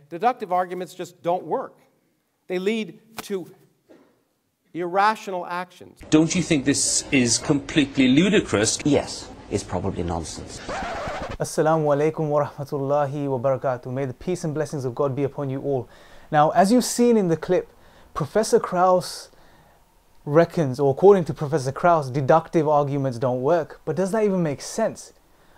deductive arguments just don't work. They lead to irrational actions. Don't you think this is completely ludicrous? Yes, it's probably nonsense. Assalamu alaikum wa rahmatullahi wa barakatuh. May the peace and blessings of God be upon you all. Now, as you've seen in the clip, Professor Krauss reckons, or according to Professor Krauss, deductive arguments don't work. But does that even make sense?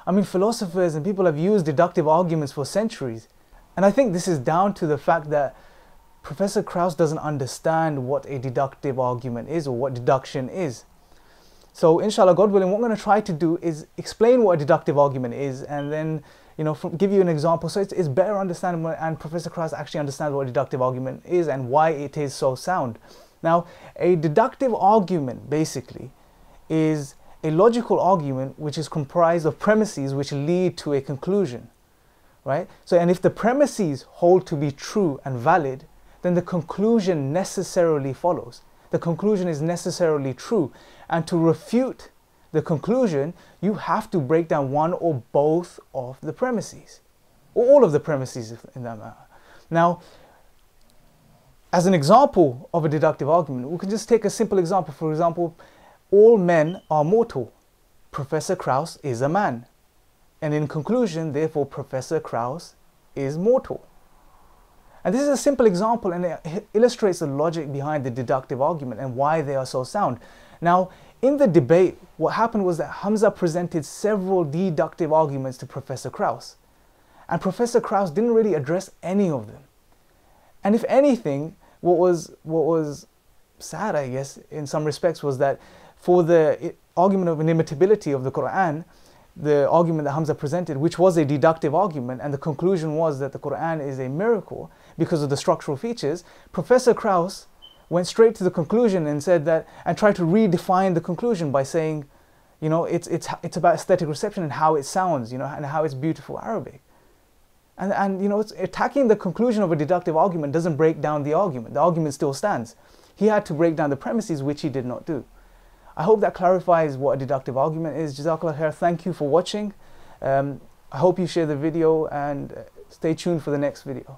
I mean, philosophers and people have used deductive arguments for centuries. And I think this is down to the fact that Professor Krauss doesn't understand what a deductive argument is or what deduction is. So inshallah, God willing, what I'm going to try to do is explain what a deductive argument is and then, give you an example. So it's better understanding, and Professor Krauss actually understands what a deductive argument is and why it is so sound. Now, a deductive argument basically is a logical argument which is comprised of premises which lead to a conclusion, right? So, and if the premises hold to be true and valid, then the conclusion necessarily follows. The conclusion is necessarily true. And to refute the conclusion, you have to break down one or both of the premises, or all of the premises in that matter. Now, as an example of a deductive argument, we can just take a simple example. For example, all men are mortal. Professor Krauss is a man. And in conclusion, therefore, Professor Krauss is mortal. And this is a simple example, and it illustrates the logic behind the deductive argument and why they are so sound. Now, in the debate, what happened was that Hamza presented several deductive arguments to Professor Krauss. And Professor Krauss didn't really address any of them. And if anything, what was sad, I guess, in some respects, was that for the argument of inimitability of the Quran, the argument that Hamza presented, which was a deductive argument, and the conclusion was that the Quran is a miracle because of the structural features, Professor Krauss went straight to the conclusion and said that, and tried to redefine the conclusion by saying, it's about aesthetic reception and how it sounds, and how it's beautiful Arabic. And it's attacking the conclusion of a deductive argument doesn't break down the argument. The argument still stands. He had to break down the premises, which he did not do. I hope that clarifies what a deductive argument is. Jazakallah khair. Thank you for watching. I hope you share the video and stay tuned for the next video.